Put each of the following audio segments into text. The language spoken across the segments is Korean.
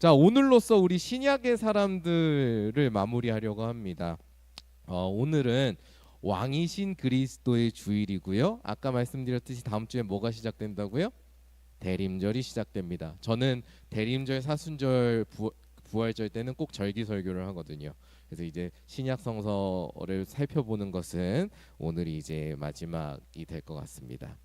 자, 오늘로써 우리 신약의 사람들을 마무리하려고 합니다. 오늘은 왕이신 그리스도의 주일이고요. 아까 말씀드렸듯이 다음 주에 뭐가 시작된다고요? 대림절이 시작됩니다. 저는 대림절, 사순절, 부활절 때는 꼭 절기 설교를 하거든요. 그래서 이제 신약 성서를 살펴보는 것은 오늘이 이제 마지막이 될 것 같습니다.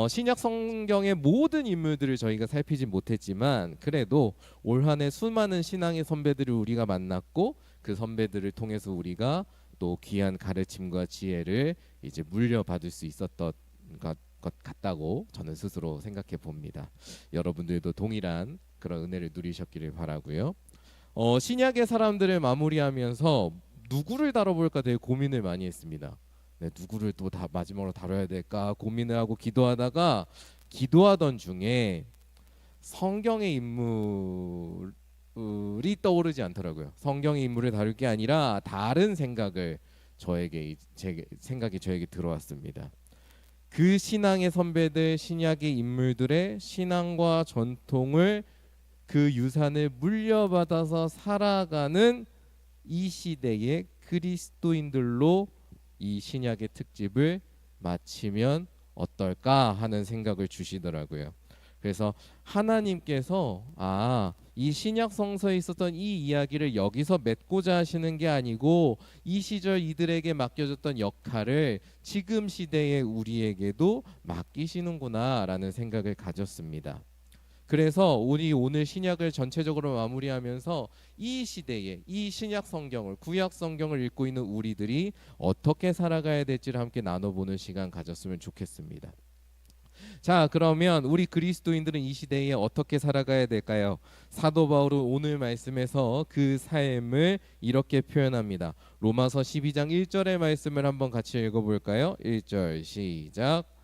신약 성경의 모든 인물들을 저희가 살피지 못했지만 그래도 올 한 해 수많은 신앙의 선배들을 우리가 만났고 그 선배들을 통해서 우리가 또 귀한 가르침과 지혜를 이제 물려받을 수 있었던 것 같다고 저는 스스로 생각해 봅니다. 여러분들도 동일한 그런 은혜를 누리셨기를 바라고요. 신약의 사람들을 마무리하면서 누구를 다뤄볼까 되게 고민을 많이 했습니다. 네, 누구를 또 다 마지막으로 다뤄야 될까 고민을 하고 기도하던 중에 성경의 인물이 떠오르지 않더라고요. 성경의 인물을 다룰 게 아니라 다른 생각을 제 생각이 저에게 들어왔습니다. 그 신앙의 선배들, 신약의 인물들의 신앙과 전통을 그 유산을 물려받아서 살아가는 이 시대의 그리스도인들로 이 신약의 특집을 마치면 어떨까 하는 생각을 주시더라고요. 그래서 하나님께서 이 신약 성서에 있었던 이 이야기를 여기서 맺고자 하시는 게 아니고 이 시절 이들에게 맡겨졌던 역할을 지금 시대의 우리에게도 맡기시는구나라는 생각을 가졌습니다. 그래서 우리 오늘 신약을 전체적으로 마무리하면서 이 시대에 이 신약 성경을 구약 성경을 읽고 있는 우리들이 어떻게 살아가야 될지를 함께 나눠보는 시간 가졌으면 좋겠습니다. 자, 그러면 우리 그리스도인들은 이 시대에 어떻게 살아가야 될까요? 사도 바울은 오늘 말씀에서 그 삶을 이렇게 표현합니다. 로마서 12장 1절의 말씀을 한번 같이 읽어볼까요? 1절 시작.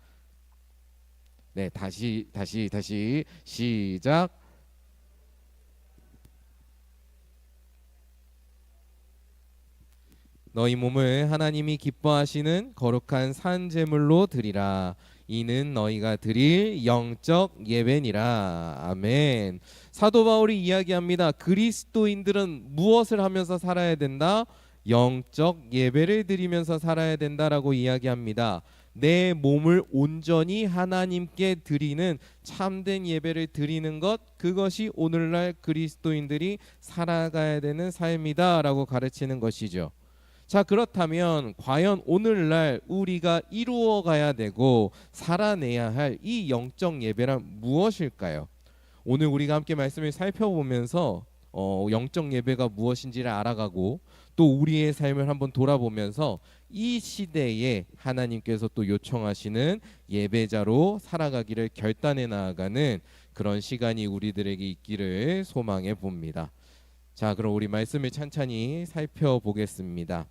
네, 다시 시작. 너희 몸을 하나님이 기뻐하시는 거룩한 산 제물로 드리라. 이는 너희가 드릴 영적 예배니라. 아멘. 사도 바울이 이야기합니다. 그리스도인들은 무엇을 하면서 살아야 된다? 영적 예배를 드리면서 살아야 된다라고 이야기합니다. 내 몸을 온전히 하나님께 드리는 참된 예배를 드리는 것, 그것이 오늘날 그리스도인들이 살아가야 되는 삶이다라고 가르치는 것이죠. 자, 그렇다면 과연 오늘날 우리가 이루어 가야 되고 살아내야 할 이 영적 예배란 무엇일까요? 오늘 우리가 함께 말씀을 살펴보면서 영적 예배가 무엇인지를 알아가고 또 우리의 삶을 한번 돌아보면서 이 시대에 하나님께서 또 요청하시는 예배자로 살아가기를 결단해 나아가는 그런 시간이 우리들에게 있기를 소망해 봅니다. 자, 그럼 우리 말씀을 찬찬히 살펴보겠습니다.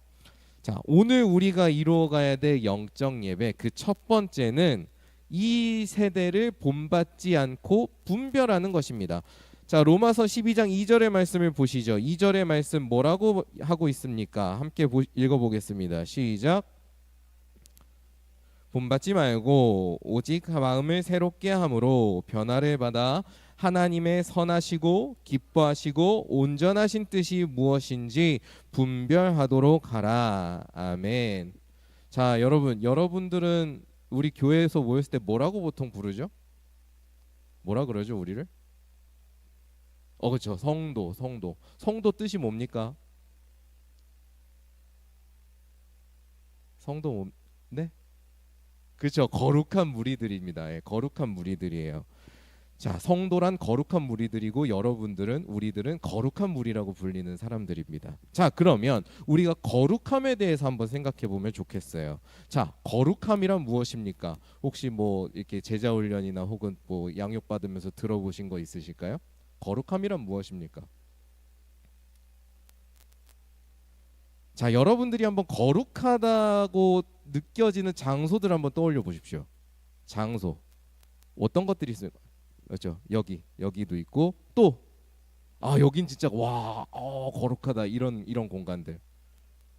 자, 오늘 우리가 이루어가야 될 영적 예배, 그 첫 번째는 이 세대를 본받지 않고 분별하는 것입니다. 자, 로마서 12장 2절의 말씀을 보시죠. 2절의 말씀 뭐라고 하고 있습니까? 함께 읽어보겠습니다. 시작. 본받지 말고 오직 마음을 새롭게 함으로 변화를 받아 하나님의 선하시고 기뻐하시고 온전하신 뜻이 무엇인지 분별하도록 하라. 아멘. 자, 여러분들은 우리 교회에서 모였을 때 뭐라고 보통 부르죠? 뭐라 그러죠, 우리를? 그렇죠. 성도 뜻이 뭡니까? 네? 그렇죠. 거룩한 무리들입니다. 예, 거룩한 무리들이에요. 자, 성도란 거룩한 무리들이고 우리들은 거룩한 무리라고 불리는 사람들입니다. 자, 그러면 우리가 거룩함에 대해서 한번 생각해 보면 좋겠어요. 자, 거룩함이란 무엇입니까? 혹시 뭐 이렇게 제자 훈련이나 혹은 뭐 양육 받으면서 들어보신 거 있으실까요? 거룩함이란 무엇입니까? 자, 여러분들이 한번 거룩하다고 느껴지는 장소들 한번 떠올려 보십시오. 장소. 어떤 것들이 있을까요? 그렇죠. 여기도 있고 또 여긴 진짜 거룩하다 이런 공간들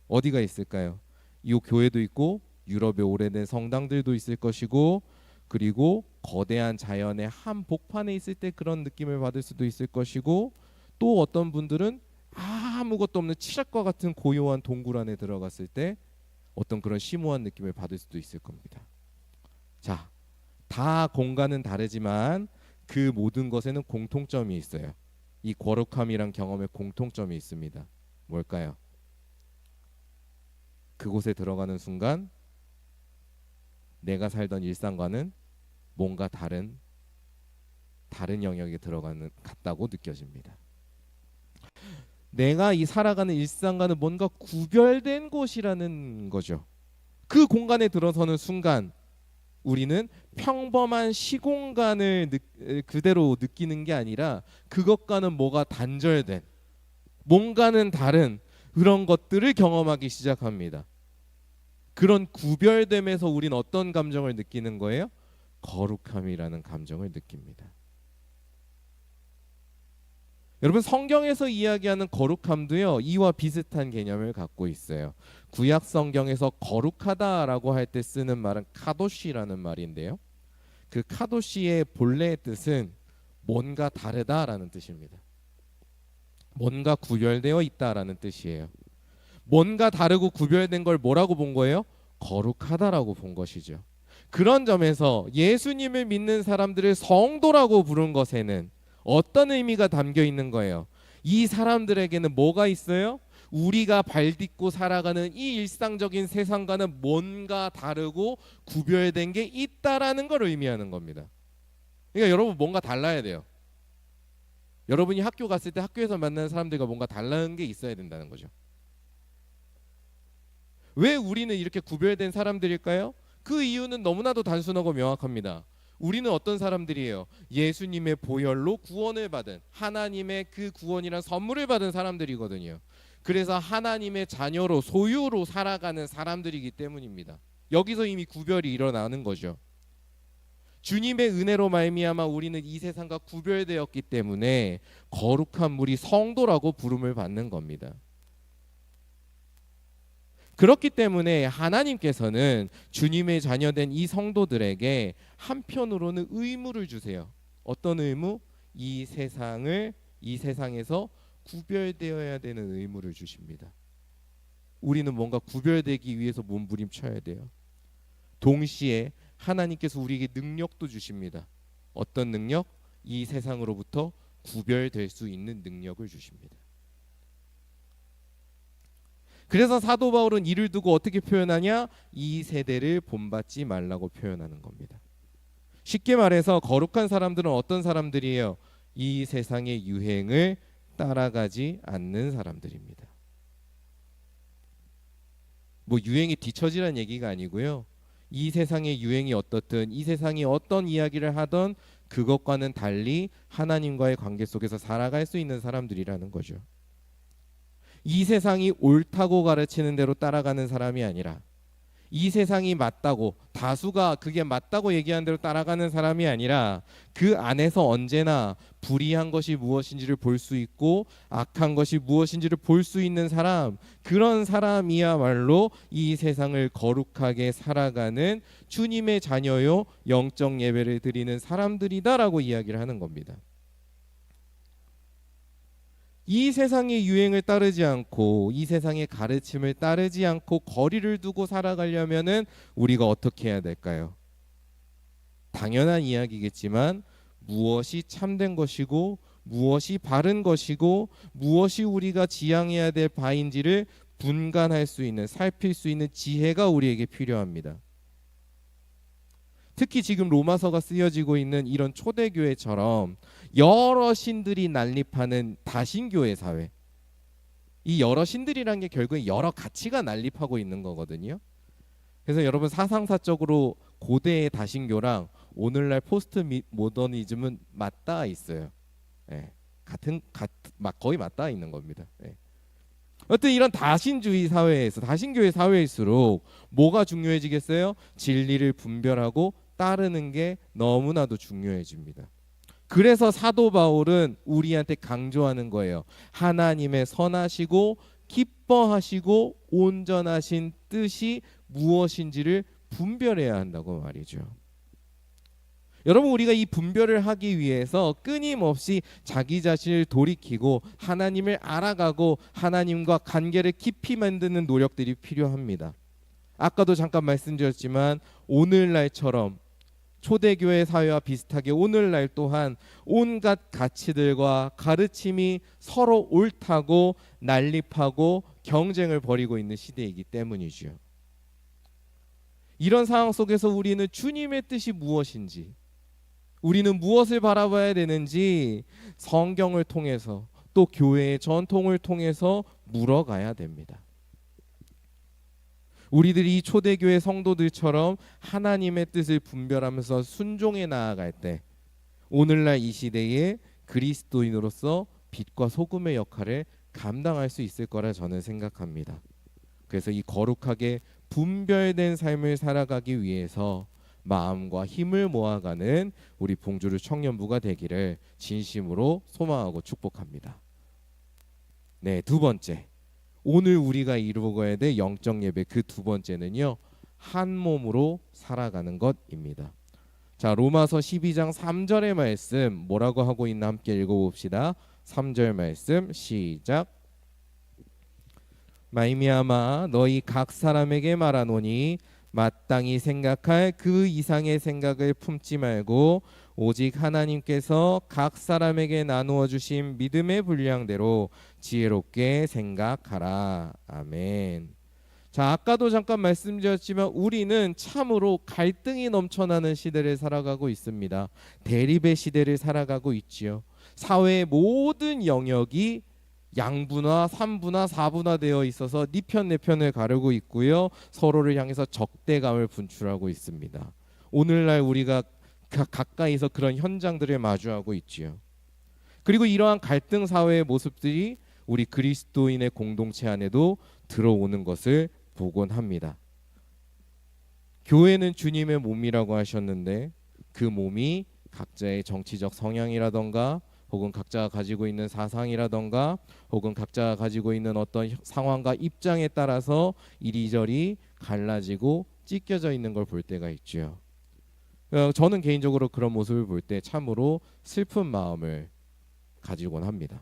어디가 있을까요? 이 교회도 있고 유럽의 오래된 성당들도 있을 것이고 그리고 거대한 자연의 한복판에 있을 때 그런 느낌을 받을 수도 있을 것이고 또 어떤 분들은 아무것도 없는 칠흑과 같은 고요한 동굴 안에 들어갔을 때 어떤 그런 심오한 느낌을 받을 수도 있을 겁니다. 자, 다 공간은 다르지만 그 모든 것에는 공통점이 있어요. 이 거룩함이란 경험에 공통점이 있습니다. 뭘까요? 그곳에 들어가는 순간 내가 살던 일상과는 뭔가 다른 영역에 들어가는 같다고 느껴집니다. 내가 이 살아가는 일상과는 뭔가 구별된 곳이라는 거죠. 그 공간에 들어서는 순간 우리는 평범한 시공간을 그대로 느끼는 게 아니라 그것과는 뭐가 단절된, 뭔가는 다른 그런 것들을 경험하기 시작합니다. 그런 구별됨에서 우리는 어떤 감정을 느끼는 거예요? 거룩함이라는 감정을 느낍니다. 여러분, 성경에서 이야기하는 거룩함도요, 이와 비슷한 개념을 갖고 있어요. 구약 성경에서 거룩하다라고 할 때 쓰는 말은 카도시라는 말인데요, 그 카도시의 본래의 뜻은 뭔가 다르다라는 뜻입니다. 뭔가 구별되어 있다라는 뜻이에요. 뭔가 다르고 구별된 걸 뭐라고 본 거예요? 거룩하다라고 본 것이죠. 그런 점에서 예수님을 믿는 사람들을 성도라고 부른 것에는 어떤 의미가 담겨 있는 거예요? 이 사람들에게는 뭐가 있어요? 우리가 발딛고 살아가는 이 일상적인 세상과는 뭔가 다르고 구별된 게 있다라는 걸 의미하는 겁니다. 그러니까 여러분, 뭔가 달라야 돼요. 여러분이 학교 갔을 때 학교에서 만나는 사람들과 뭔가 다른 게 있어야 된다는 거죠. 왜 우리는 이렇게 구별된 사람들일까요? 그 이유는 너무나도 단순하고 명확합니다. 우리는 어떤 사람들이에요? 예수님의 보혈로 구원을 받은, 하나님의 그 구원이란 선물을 받은 사람들이거든요. 그래서 하나님의 자녀로, 소유로 살아가는 사람들이기 때문입니다. 여기서 이미 구별이 일어나는 거죠. 주님의 은혜로 말미암아 우리는 이 세상과 구별되었기 때문에 거룩한 무리, 성도라고 부름을 받는 겁니다. 그렇기 때문에 하나님께서는 주님의 자녀된 이 성도들에게 한편으로는 의무를 주세요. 어떤 의무? 이 세상에서 구별되어야 되는 의무를 주십니다. 우리는 뭔가 구별되기 위해서 몸부림쳐야 돼요. 동시에 하나님께서 우리에게 능력도 주십니다. 어떤 능력? 이 세상으로부터 구별될 수 있는 능력을 주십니다. 그래서 사도 바울은 이를 두고 어떻게 표현하냐? 이 세대를 본받지 말라고 표현하는 겁니다. 쉽게 말해서 거룩한 사람들은 어떤 사람들이에요? 이 세상의 유행을 따라가지 않는 사람들입니다. 뭐 유행이 뒤처지라는 얘기가 아니고요. 이 세상의 유행이 어떻든, 이 세상이 어떤 이야기를 하던 그것과는 달리 하나님과의 관계 속에서 살아갈 수 있는 사람들이라는 거죠. 이 세상이 옳다고 가르치는 대로 따라가는 사람이 아니라, 이 세상이 맞다고, 다수가 그게 맞다고 얘기하는 대로 따라가는 사람이 아니라 그 안에서 언제나 불의한 것이 무엇인지를 볼 수 있고 악한 것이 무엇인지를 볼 수 있는 사람, 그런 사람이야말로 이 세상을 거룩하게 살아가는 주님의 자녀요, 영적 예배를 드리는 사람들이다라고 이야기를 하는 겁니다. 이 세상의 유행을 따르지 않고 이 세상의 가르침을 따르지 않고 거리를 두고 살아가려면은 우리가 어떻게 해야 될까요? 당연한 이야기겠지만 무엇이 참된 것이고 무엇이 바른 것이고 무엇이 우리가 지향해야 될 바인지를 분간할 수 있는, 살필 수 있는 지혜가 우리에게 필요합니다. 특히 지금 로마서가 쓰여지고 있는 이런 초대교회처럼 여러 신들이 난립하는 다신교회 사회, 이 여러 신들이란 게 결국에 여러 가치가 난립하고 있는 거거든요. 그래서 여러분, 사상사적으로 고대의 다신교랑 오늘날 포스트 모더니즘은 맞닿아 있어요. 거의 맞닿아 있는 겁니다. 어떤 이런 다신주의 사회에서, 다신교회 사회일수록 뭐가 중요해지겠어요? 진리를 분별하고 따르는 게 너무나도 중요해집니다. 그래서 사도 바울은 우리한테 강조하는 거예요. 하나님의 선하시고 기뻐하시고 온전하신 뜻이 무엇인지를 분별해야 한다고 말이죠. 여러분, 우리가 이 분별을 하기 위해서 끊임없이 자기 자신을 돌이키고 하나님을 알아가고 하나님과 관계를 깊이 만드는 노력들이 필요합니다. 아까도 잠깐 말씀드렸지만 오늘날처럼 초대교회 사회와 비슷하게 오늘날 또한 온갖 가치들과 가르침이 서로 옳다고 난립하고 경쟁을 벌이고 있는 시대이기 때문이죠. 이런 상황 속에서 우리는 주님의 뜻이 무엇인지, 우리는 무엇을 바라봐야 되는지 성경을 통해서 또 교회의 전통을 통해서 물어가야 됩니다. 우리들이 초대교회 성도들처럼 하나님의 뜻을 분별하면서 순종해 나아갈 때 오늘날 이 시대에 그리스도인으로서 빛과 소금의 역할을 감당할 수 있을 거라 저는 생각합니다. 그래서 이 거룩하게 분별된 삶을 살아가기 위해서 마음과 힘을 모아가는 우리 봉주루 청년부가 되기를 진심으로 소망하고 축복합니다. 네, 두 번째, 오늘 우리가 이루어가야 될 영적 예배 그 두 번째는요, 한 몸으로 살아가는 것입니다. 자, 로마서 12장 3절의 말씀 뭐라고 하고 있나 함께 읽어봅시다. 3절 말씀 시작. 말미암아 너희 각 사람에게 말하노니 마땅히 생각할 그 이상의 생각을 품지 말고 오직 하나님께서 각 사람에게 나누어 주신 믿음의 분량대로 지혜롭게 생각하라. 아멘. 자, 아까도 잠깐 말씀드렸지만 우리는 참으로 갈등이 넘쳐나는 시대를 살아가고 있습니다. 대립의 시대를 살아가고 있지요. 사회의 모든 영역이 양분화, 삼분화, 사분화되어 있어서 네 편 내 편을 가르고 있고요. 서로를 향해서 적대감을 분출하고 있습니다. 오늘날 우리가 가까이서 그런 현장들을 마주하고 있지요. 그리고 이러한 갈등 사회의 모습들이 우리 그리스도인의 공동체 안에도 들어오는 것을 보곤 합니다. 교회는 주님의 몸이라고 하셨는데 그 몸이 각자의 정치적 성향이라던가 혹은 각자가 가지고 있는 사상이라던가 혹은 각자가 가지고 있는 어떤 상황과 입장에 따라서 이리저리 갈라지고 찢겨져 있는 걸 볼 때가 있죠. 저는 개인적으로 그런 모습을 볼 때 참으로 슬픈 마음을 가지곤 합니다.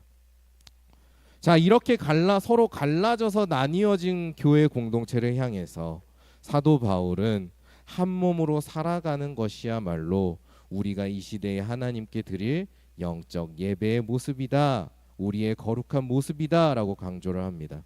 자, 이렇게 서로 갈라져서 나뉘어진 교회 공동체를 향해서 사도 바울은 한 몸으로 살아가는 것이야말로 우리가 이 시대에 하나님께 드릴 영적 예배의 모습이다, 우리의 거룩한 모습이다 라고 강조를 합니다.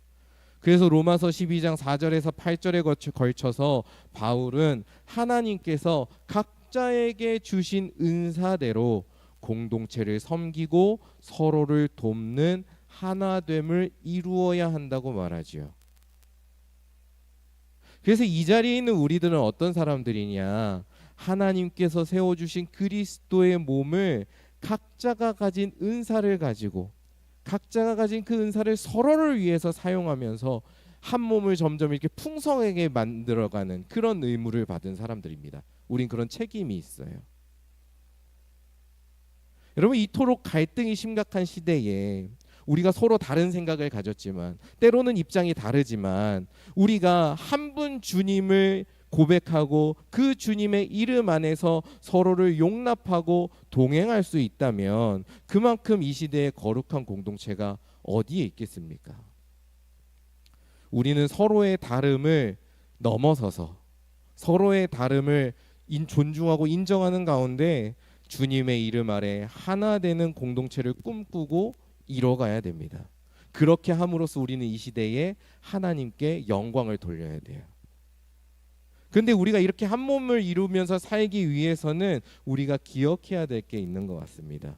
그래서 로마서 12장 4절에서 8절에 걸쳐서 바울은 하나님께서 각자에게 주신 은사대로 공동체를 섬기고 서로를 돕는 하나됨을 이루어야 한다고 말하지요. 그래서 이 자리에 있는 우리들은 어떤 사람들이냐, 하나님께서 세워주신 그리스도의 몸을 각자가 가진 은사를 가지고 각자가 가진 그 은사를 서로를 위해서 사용하면서 한 몸을 점점 이렇게 풍성하게 만들어가는 그런 의무를 받은 사람들입니다. 우린 그런 책임이 있어요. 여러분, 이토록 갈등이 심각한 시대에 우리가 서로 다른 생각을 가졌지만 때로는 입장이 다르지만 우리가 한 분 주님을 고백하고 그 주님의 이름 안에서 서로를 용납하고 동행할 수 있다면 그만큼 이 시대의 거룩한 공동체가 어디에 있겠습니까? 우리는 서로의 다름을 넘어서서 서로의 다름을 존중하고 인정하는 가운데 주님의 이름 아래 하나 되는 공동체를 꿈꾸고 이뤄가야 됩니다. 그렇게 함으로써 우리는 이 시대에 하나님께 영광을 돌려야 돼요. 근데 우리가 이렇게 한 몸을 이루면서 살기 위해서는 우리가 기억해야 될 게 있는 것 같습니다.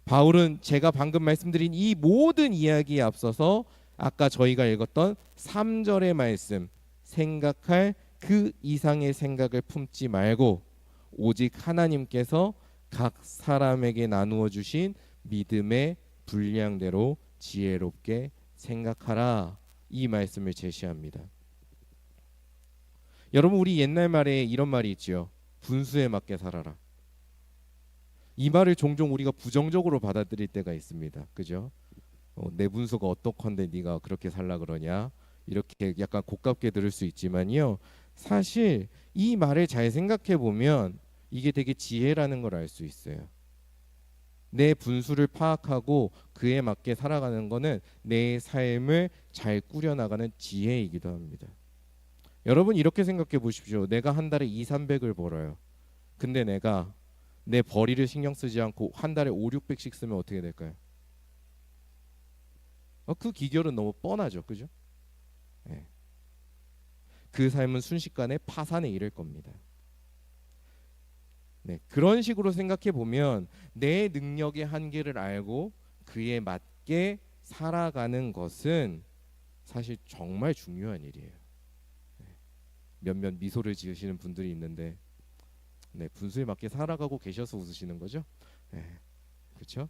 바울은 제가 방금 말씀드린 이 모든 이야기에 앞서서 아까 저희가 읽었던 3절의 말씀, 생각할 그 이상의 생각을 품지 말고 오직 하나님께서 각 사람에게 나누어 주신 믿음의 분량대로 지혜롭게 생각하라, 이 말씀을 제시합니다. 여러분, 우리 옛날 말에 이런 말이 있지요. 분수에 맞게 살아라. 이 말을 종종 우리가 부정적으로 받아들일 때가 있습니다. 그죠? 내 분수가 어떡한데 네가 그렇게 살라 그러냐, 이렇게 약간 고깝게 들을 수 있지만요, 사실 이 말을 잘 생각해 보면 이게 되게 지혜라는 걸 알 수 있어요. 내 분수를 파악하고 그에 맞게 살아가는 거는 내 삶을 잘 꾸려나가는 지혜이기도 합니다. 여러분 이렇게 생각해 보십시오. 내가 한 달에 200~300을 벌어요. 근데 내가 내 벌이를 신경 쓰지 않고 한 달에 500~600씩 쓰면 어떻게 될까요? 그 기결은 너무 뻔하죠. 그죠? 네. 그 삶은 순식간에 파산에 이를 겁니다. 네, 그런 식으로 생각해 보면 내 능력의 한계를 알고 그에 맞게 살아가는 것은 사실 정말 중요한 일이에요. 네, 몇몇 미소를 지으시는 분들이 있는데 네, 분수에 맞게 살아가고 계셔서 웃으시는 거죠. 네, 그렇죠?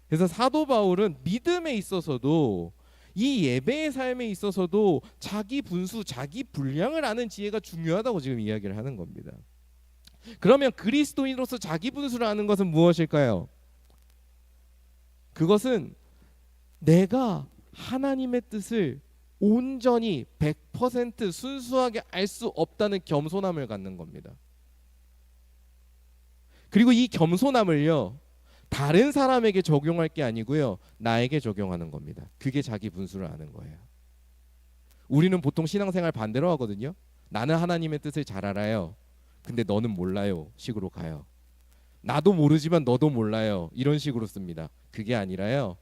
그래서 사도 바울은 믿음에 있어서도 이 예배의 삶에 있어서도 자기 분수, 자기 분량을 아는 지혜가 중요하다고 지금 이야기를 하는 겁니다. 그러면 그리스도인으로서 자기 분수를 아는 것은 무엇일까요? 그것은 내가 하나님의 뜻을 온전히 100% 순수하게 알 수 없다는 겸손함을 갖는 겁니다. 그리고 이 겸손함을요, 다른 사람에게 적용할 게 아니고요, 나에게 적용하는 겁니다. 그게 자기 분수를 아는 거예요. 우리는 보통 신앙생활 반대로 하거든요. 나는 하나님의 뜻을 잘 알아요. 근데 너는 몰라요 식으로 가요. 나도 모르지만 너도 몰라요 이런 식으로 씁니다. 그게 아니라요,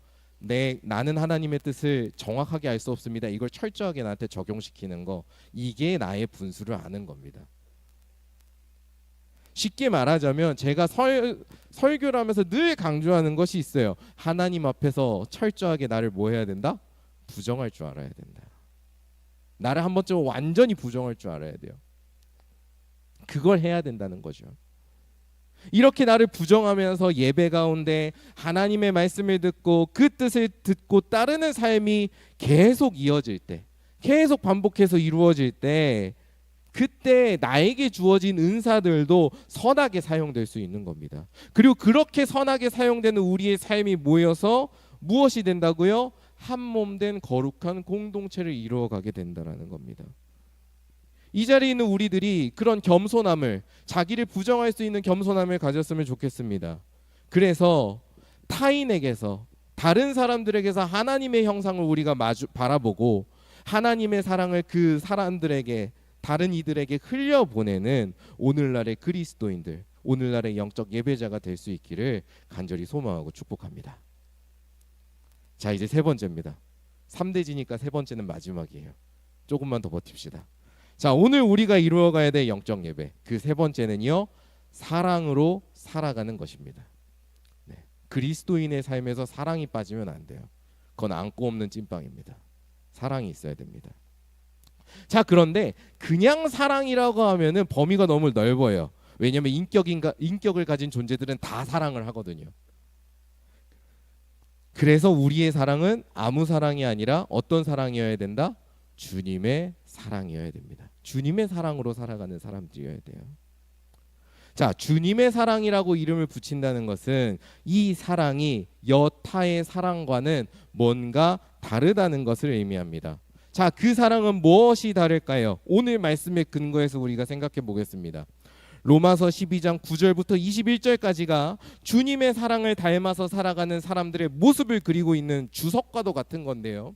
나는 하나님의 뜻을 정확하게 알 수 없습니다. 이걸 철저하게 나한테 적용시키는 거, 이게 나의 분수를 아는 겁니다. 쉽게 말하자면 제가 설교를 하면서 늘 강조하는 것이 있어요. 하나님 앞에서 철저하게 나를 뭐 해야 된다? 부정할 줄 알아야 된다. 나를 한 번쯤 완전히 부정할 줄 알아야 돼요. 그걸 해야 된다는 거죠. 이렇게 나를 부정하면서 예배 가운데 하나님의 말씀을 듣고 그 뜻을 듣고 따르는 삶이 계속 이어질 때, 계속 반복해서 이루어질 때, 그때 나에게 주어진 은사들도 선하게 사용될 수 있는 겁니다. 그리고 그렇게 선하게 사용되는 우리의 삶이 모여서 무엇이 된다고요? 한 몸 된 거룩한 공동체를 이루어가게 된다는 겁니다. 이 자리에 있는 우리들이 그런 겸손함을, 자기를 부정할 수 있는 겸손함을 가졌으면 좋겠습니다. 그래서 타인에게서, 다른 사람들에게서 하나님의 형상을 우리가 바라보고 하나님의 사랑을 그 사람들에게, 다른 이들에게 흘려보내는 오늘날의 그리스도인들, 오늘날의 영적 예배자가 될 수 있기를 간절히 소망하고 축복합니다. 자, 이제 세 번째입니다. 3대지니까 세 번째는 마지막이에요. 조금만 더 버팁시다. 자, 오늘 우리가 이루어가야 될 영적 예배, 그 세 번째는요, 사랑으로 살아가는 것입니다. 네, 그리스도인의 삶에서 사랑이 빠지면 안 돼요. 그건 안고 없는 찐빵입니다. 사랑이 있어야 됩니다. 자, 그런데 그냥 사랑이라고 하면은 범위가 너무 넓어요. 왜냐하면 인격을 가진 존재들은 다 사랑을 하거든요. 그래서 우리의 사랑은 아무 사랑이 아니라 어떤 사랑이어야 된다? 주님의 사랑이어야 됩니다. 주님의 사랑으로 살아가는 사람들이어야 돼요. 자, 주님의 사랑이라고 이름을 붙인다는 것은 이 사랑이 여타의 사랑과는 뭔가 다르다는 것을 의미합니다. 자, 그 사랑은 무엇이 다를까요? 오늘 말씀의 근거에서 우리가 생각해 보겠습니다. 로마서 12장 9절부터 21절까지가 주님의 사랑을 닮아서 살아가는 사람들의 모습을 그리고 있는 주석과도 같은 건데요.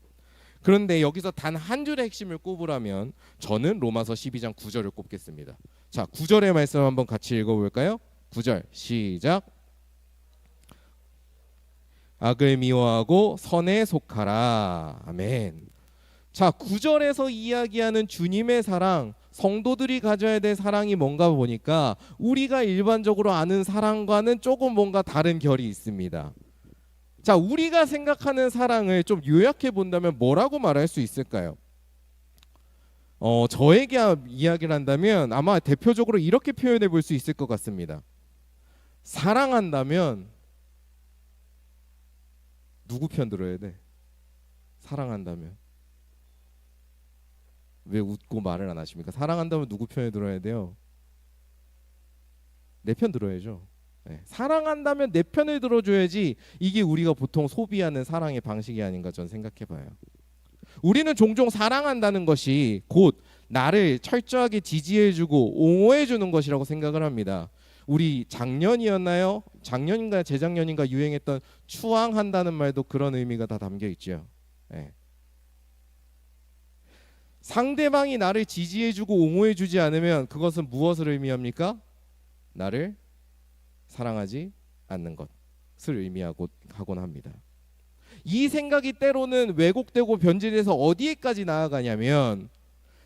그런데 여기서 단 한 줄의 핵심을 꼽으라면 저는 로마서 12장 9절을 꼽겠습니다. 자, 9절의 말씀 한번 같이 읽어볼까요? 9절 시작. 악을 미워하고 선에 속하라. 아멘. 자, 9절에서 이야기하는 주님의 사랑, 성도들이 가져야 될 사랑이 뭔가 보니까 우리가 일반적으로 아는 사랑과는 조금 뭔가 다른 결이 있습니다. 자, 우리가 생각하는 사랑을 좀 요약해 본다면 뭐라고 말할 수 있을까요? 저에게 이야기를 한다면 아마 대표적으로 이렇게 표현해 볼 수 있을 것 같습니다. 사랑한다면 누구 편 들어야 돼? 사랑한다면. 왜 웃고 말을 안 하십니까? 사랑한다면 누구 편에 들어야 돼요? 내 편 들어야죠. 네. 사랑한다면 내 편을 들어줘야지. 이게 우리가 보통 소비하는 사랑의 방식이 아닌가 저는 생각해봐요. 우리는 종종 사랑한다는 것이 곧 나를 철저하게 지지해주고 옹호해주는 것이라고 생각을 합니다. 우리 작년이었나요? 작년인가 재작년인가 유행했던 추앙한다는 말도 그런 의미가 다 담겨 있죠. 예. 상대방이 나를 지지해주고 옹호해주지 않으면 그것은 무엇을 의미합니까? 나를 사랑하지 않는 것을 의미하곤 합니다. 이 생각이 때로는 왜곡되고 변질돼서 어디에까지 나아가냐면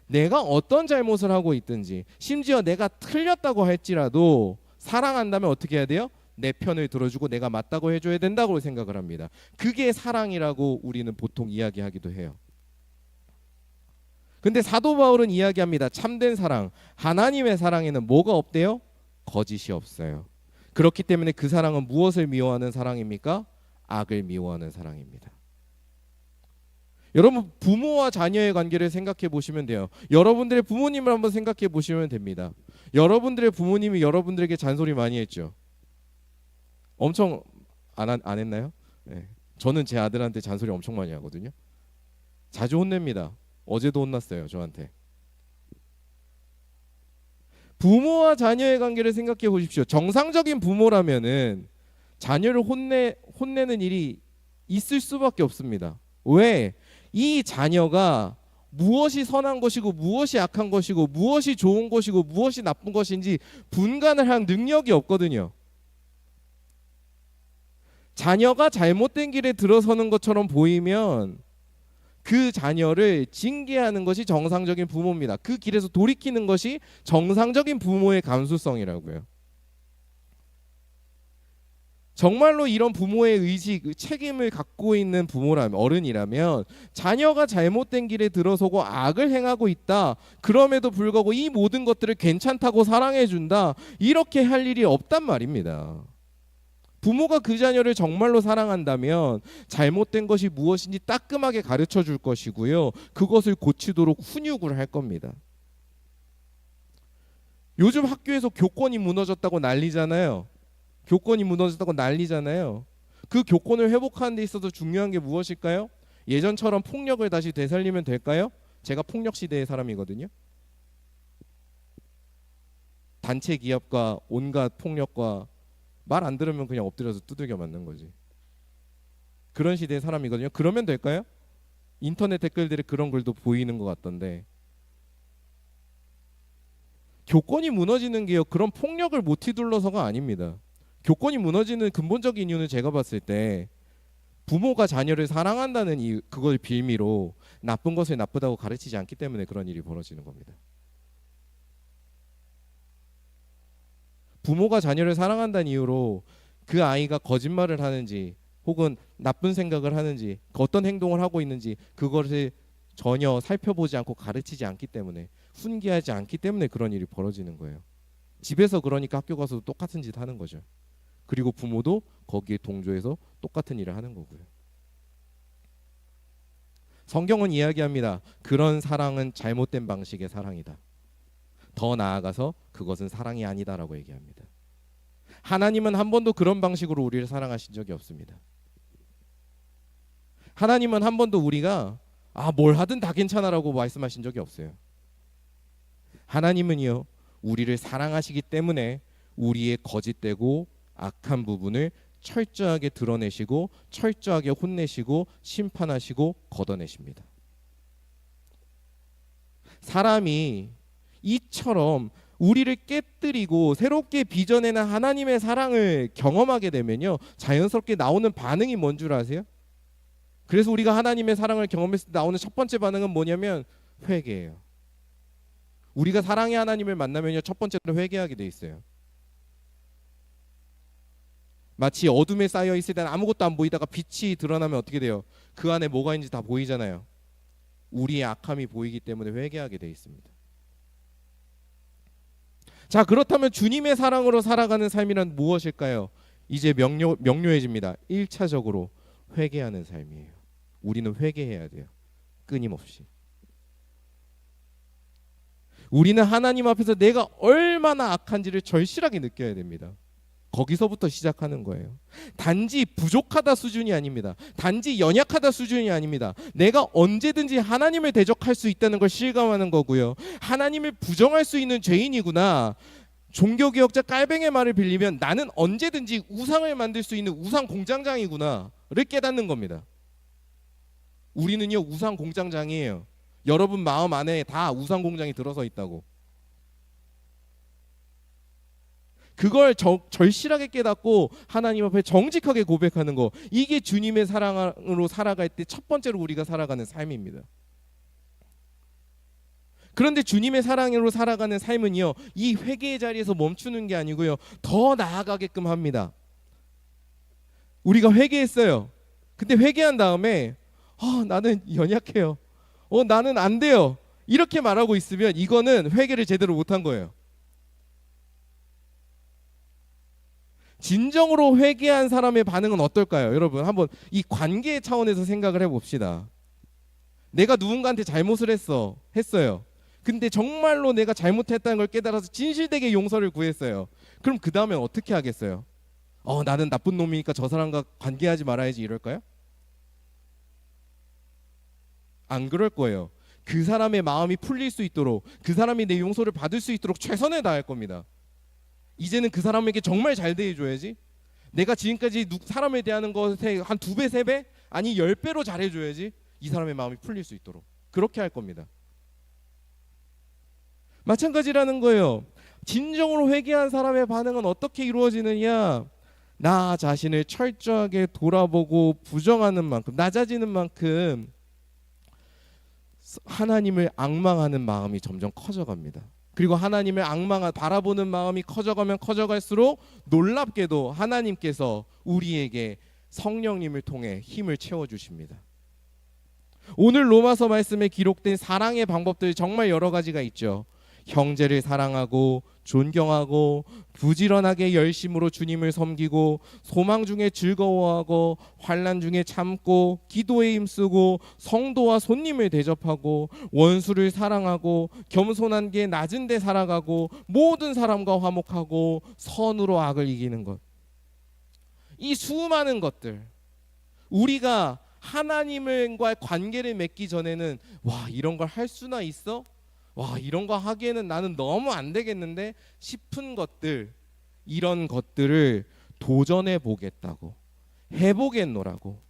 내가 어떤 잘못을 하고 있든지 심지어 내가 틀렸다고 할지라도 사랑한다면 어떻게 해야 돼요? 내 편을 들어주고 내가 맞다고 해줘야 된다고 생각을 합니다. 그게 사랑이라고 우리는 보통 이야기하기도 해요. 근데 사도 바울은 이야기합니다. 참된 사랑, 하나님의 사랑에는 뭐가 없대요? 거짓이 없어요. 그렇기 때문에 그 사랑은 무엇을 미워하는 사랑입니까? 악을 미워하는 사랑입니다. 여러분, 부모와 자녀의 관계를 생각해 보시면 돼요. 여러분들의 부모님을 한번 생각해 보시면 됩니다. 여러분들의 부모님이 여러분들에게 잔소리 많이 했죠. 엄청 안 했나요? 네. 저는 제 아들한테 잔소리 엄청 많이 하거든요. 자주 혼냅니다. 어제도 혼났어요, 저한테. 부모와 자녀의 관계를 생각해 보십시오. 정상적인 부모라면은 자녀를 혼내는 일이 있을 수밖에 없습니다. 왜? 이 자녀가 무엇이 선한 것이고 무엇이 악한 것이고 무엇이 좋은 것이고 무엇이 나쁜 것인지 분간을 할 능력이 없거든요. 자녀가 잘못된 길에 들어서는 것처럼 보이면 그 자녀를 징계하는 것이 정상적인 부모입니다. 그 길에서 돌이키는 것이 정상적인 부모의 감수성이라고요. 정말로 이런 부모의 의식, 책임을 갖고 있는 부모라면, 어른이라면 자녀가 잘못된 길에 들어서고 악을 행하고 있다. 그럼에도 불구하고 이 모든 것들을 괜찮다고 사랑해준다. 이렇게 할 일이 없단 말입니다. 부모가 그 자녀를 정말로 사랑한다면 잘못된 것이 무엇인지 따끔하게 가르쳐 줄 것이고요. 그것을 고치도록 훈육을 할 겁니다. 요즘 학교에서 교권이 무너졌다고 난리잖아요. 교권이 무너졌다고 난리잖아요. 그 교권을 회복하는 데 있어서 중요한 게 무엇일까요? 예전처럼 폭력을 다시 되살리면 될까요? 제가 폭력 시대의 사람이거든요. 단체 기합과 온갖 폭력과 말 안 들으면 그냥 엎드려서 두들겨 맞는 거지. 그런 시대의 사람이거든요. 그러면 될까요? 인터넷 댓글들에 그런 글도 보이는 것 같던데. 교권이 무너지는 게요, 그런 폭력을 못 휘둘러서가 아닙니다. 교권이 무너지는 근본적인 이유는 제가 봤을 때 부모가 자녀를 사랑한다는 이유, 그걸 빌미로 나쁜 것을 나쁘다고 가르치지 않기 때문에 그런 일이 벌어지는 겁니다. 부모가 자녀를 사랑한다는 이유로 그 아이가 거짓말을 하는지 혹은 나쁜 생각을 하는지 어떤 행동을 하고 있는지 그것을 전혀 살펴보지 않고 가르치지 않기 때문에, 훈계하지 않기 때문에 그런 일이 벌어지는 거예요. 집에서 그러니까 학교 가서도 똑같은 짓 하는 거죠. 그리고 부모도 거기에 동조해서 똑같은 일을 하는 거고요. 성경은 이야기합니다. 그런 사랑은 잘못된 방식의 사랑이다. 더 나아가서 그것은 사랑이 아니다라고 얘기합니다. 하나님은 한 번도 그런 방식으로 우리를 사랑하신 적이 없습니다. 하나님은 한 번도 우리가 뭘 하든 다 괜찮아라고 말씀하신 적이 없어요. 하나님은요, 우리를 사랑하시기 때문에 우리의 거짓되고 악한 부분을 철저하게 드러내시고 철저하게 혼내시고 심판하시고 걷어내십니다. 사람이 이처럼 우리를 깨뜨리고 새롭게 빚어내는 하나님의 사랑을 경험하게 되면요, 자연스럽게 나오는 반응이 뭔 줄 아세요? 그래서 우리가 하나님의 사랑을 경험했을 때 나오는 첫 번째 반응은 뭐냐면 회개예요. 우리가 사랑의 하나님을 만나면요, 첫 번째로 회개하게 돼 있어요. 마치 어둠에 쌓여 있을 때는 아무것도 안 보이다가 빛이 드러나면 어떻게 돼요? 그 안에 뭐가 있는지 다 보이잖아요. 우리의 악함이 보이기 때문에 회개하게 돼 있습니다. 자, 그렇다면 주님의 사랑으로 살아가는 삶이란 무엇일까요? 이제 명료해집니다. 1차적으로 회개하는 삶이에요. 우리는 회개해야 돼요. 끊임없이. 우리는 하나님 앞에서 내가 얼마나 악한지를 절실하게 느껴야 됩니다. 거기서부터 시작하는 거예요. 단지 부족하다 수준이 아닙니다. 단지 연약하다 수준이 아닙니다. 내가 언제든지 하나님을 대적할 수 있다는 걸 실감하는 거고요. 하나님을 부정할 수 있는 죄인이구나. 종교개혁자 깔뱅의 말을 빌리면 나는 언제든지 우상을 만들 수 있는 우상 공장장이구나를 깨닫는 겁니다. 우리는요 우상 공장장이에요. 여러분 마음 안에 다 우상 공장이 들어서 있다고. 그걸 절실하게 깨닫고 하나님 앞에 정직하게 고백하는 거, 이게 주님의 사랑으로 살아갈 때 첫 번째로 우리가 살아가는 삶입니다. 그런데 주님의 사랑으로 살아가는 삶은요 이 회개의 자리에서 멈추는 게 아니고요 더 나아가게끔 합니다. 우리가 회개했어요. 근데 회개한 다음에 나는 연약해요. 나는 안 돼요. 이렇게 말하고 있으면 이거는 회개를 제대로 못한 거예요. 진정으로 회개한 사람의 반응은 어떨까요? 여러분 한번 이 관계 차원에서 생각을 해봅시다. 내가 누군가한테 잘못을 했어요. 근데 정말로 내가 잘못했다는 걸 깨달아서 진실되게 용서를 구했어요. 그럼 그 다음에 어떻게 하겠어요? 나는 나쁜 놈이니까 저 사람과 관계하지 말아야지 이럴까요? 안 그럴 거예요. 그 사람의 마음이 풀릴 수 있도록, 그 사람이 내 용서를 받을 수 있도록 최선을 다할 겁니다. 이제는 그 사람에게 정말 잘 대해줘야지. 내가 지금까지 사람을 대하는 것에 한 2배, 3배? 아니 10배로 잘해줘야지 이 사람의 마음이 풀릴 수 있도록 그렇게 할 겁니다. 마찬가지라는 거예요. 진정으로 회개한 사람의 반응은 어떻게 이루어지느냐, 나 자신을 철저하게 돌아보고 부정하는 만큼, 낮아지는 만큼 하나님을 앙망하는 마음이 점점 커져갑니다. 그리고 하나님을 바라보는 마음이 커져가면 커져갈수록 놀랍게도 하나님께서 우리에게 성령님을 통해 힘을 채워주십니다. 오늘 로마서 말씀에 기록된 사랑의 방법들 정말 여러 가지가 있죠. 형제를 사랑하고 존경하고 부지런하게 열심으로 주님을 섬기고 소망 중에 즐거워하고 환난 중에 참고 기도에 힘쓰고 성도와 손님을 대접하고 원수를 사랑하고 겸손한 게 낮은 데 살아가고 모든 사람과 화목하고 선으로 악을 이기는 것. 이 수많은 것들, 우리가 하나님과 관계를 맺기 전에는 와 이런 걸 할 수나 있어? 와 이런 거 하기에는 나는 너무 안 되겠는데 싶은 것들, 이런 것들을 도전해 보겠다고, 해보겠노라고,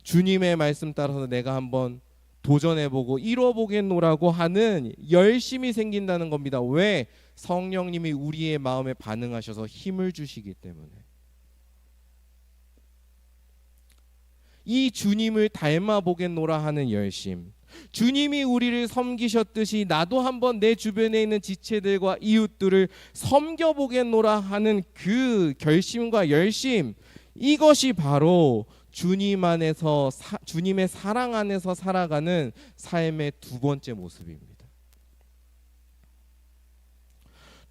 주님의 말씀 따라서 내가 한번 도전해보고 이뤄보겠노라고 하는 열심이 생긴다는 겁니다. 왜? 성령님이 우리의 마음에 반응하셔서 힘을 주시기 때문에. 이 주님을 닮아보겠노라 하는 열심, 주님이 우리를 섬기셨듯이 나도 한번 내 주변에 있는 지체들과 이웃들을 섬겨보겠노라 하는 그 결심과 열심, 이것이 바로 주님 안에서 주님의 사랑 안에서 살아가는 삶의 두 번째 모습입니다.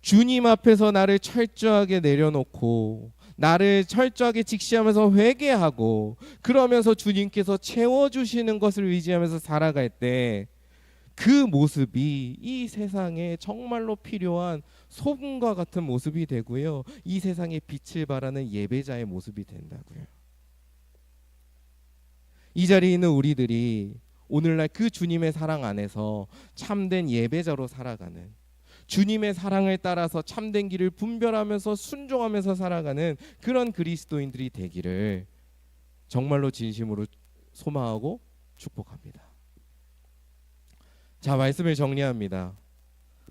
주님 앞에서 나를 철저하게 내려놓고 나를 철저하게 직시하면서 회개하고 그러면서 주님께서 채워주시는 것을 의지하면서 살아갈 때 그 모습이 이 세상에 정말로 필요한 소금과 같은 모습이 되고요, 이 세상에 빛을 발하는 예배자의 모습이 된다고요. 이 자리에 있는 우리들이 오늘날 그 주님의 사랑 안에서 참된 예배자로 살아가는, 주님의 사랑을 따라서 참된 길을 분별하면서 순종하면서 살아가는 그런 그리스도인들이 되기를 정말로 진심으로 소망하고 축복합니다. 자, 말씀을 정리합니다.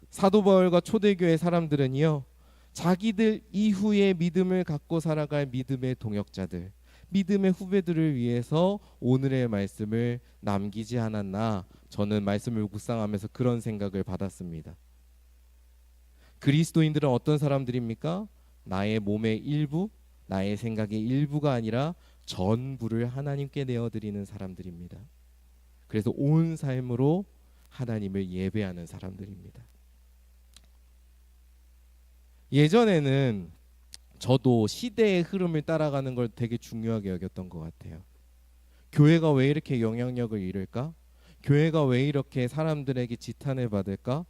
사도 바울과 초대교회 사람들은요, 자기들 이후의 믿음을 갖고 살아갈 믿음의 동역자들, 믿음의 후배들을 위해서 오늘의 말씀을 남기지 않았나, 저는 말씀을 묵상하면서 그런 생각을 받았습니다. 그리스도인들은 어떤 사람들입니까? 나의 몸의 일부, 나의 생각의 일부가 아니라 전부를 하나님께 내어드리는 사람들입니다. 그래서 온 삶으로 하나님을 예배하는 사람들입니다. 예전에는 저도 시대의 흐름을 따라가는 걸 되게 중요하게 여겼던 것 같아요. 교회가 왜 이렇게 영향력을 잃을까? 교회가 왜 이렇게 사람들에게 지탄을 받을까?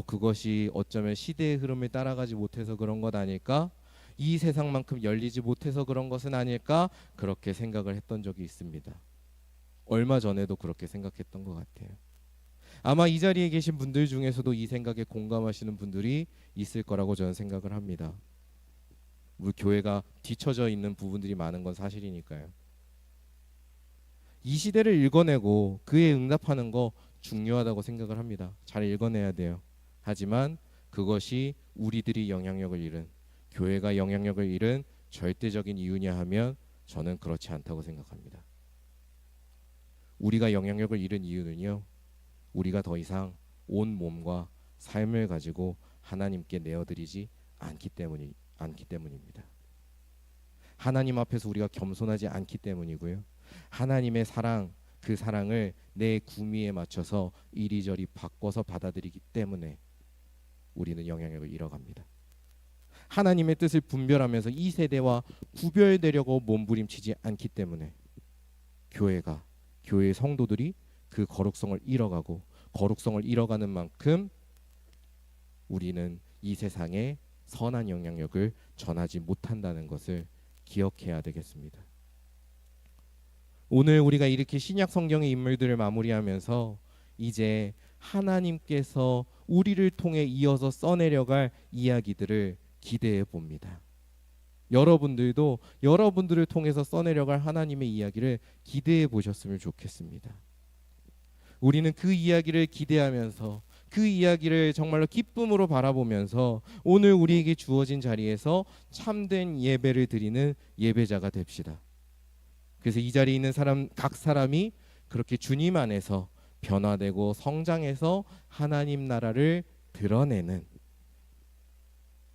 그것이 어쩌면 시대의 흐름을 따라가지 못해서 그런 것 아닐까? 이 세상만큼 열리지 못해서 그런 것은 아닐까? 그렇게 생각을 했던 적이 있습니다. 얼마 전에도 그렇게 생각했던 것 같아요. 아마 이 자리에 계신 분들 중에서도 이 생각에 공감하시는 분들이 있을 거라고 저는 생각을 합니다. 우리 교회가 뒤처져 있는 부분들이 많은 건 사실이니까요. 이 시대를 읽어내고 그에 응답하는 거 중요하다고 생각을 합니다. 잘 읽어내야 돼요. 하지만 그것이 우리들이 영향력을 잃은, 교회가 영향력을 잃은 절대적인 이유냐 하면 저는 그렇지 않다고 생각합니다. 우리가 영향력을 잃은 이유는요, 우리가 더 이상 온 몸과 삶을 가지고 하나님께 내어드리지 않기 때문입니다. 하나님 앞에서 우리가 겸손하지 않기 때문이고요. 하나님의 사랑, 그 사랑을 내 구미에 맞춰서 이리저리 바꿔서 받아들이기 때문에 우리는 영향력을 잃어갑니다. 하나님의 뜻을 분별하면서 이 세대와 구별되려고 몸부림치지 않기 때문에 교회의 성도들이 그 거룩성을 잃어가고, 거룩성을 잃어가는 만큼 우리는 이 세상에 선한 영향력을 전하지 못한다는 것을 기억해야 되겠습니다. 오늘 우리가 이렇게 신약 성경의 인물들을 마무리하면서 이제 하나님께서 우리를 통해 이어서 써내려갈 이야기들을 기대해 봅니다. 여러분들도 여러분들을 통해서 써내려갈 하나님의 이야기를 기대해 보셨으면 좋겠습니다. 우리는 그 이야기를 기대하면서 그 이야기를 정말로 기쁨으로 바라보면서 오늘 우리에게 주어진 자리에서 참된 예배를 드리는 예배자가 됩시다. 그래서 이 자리에 있는 각 사람이 그렇게 주님 안에서 변화되고 성장해서 하나님 나라를 드러내는,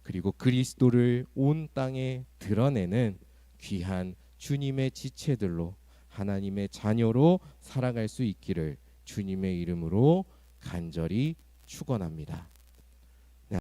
그리고 그리스도를 온 땅에 드러내는 귀한 주님의 지체들로, 하나님의 자녀로 살아갈 수 있기를 주님의 이름으로 간절히 축원합니다.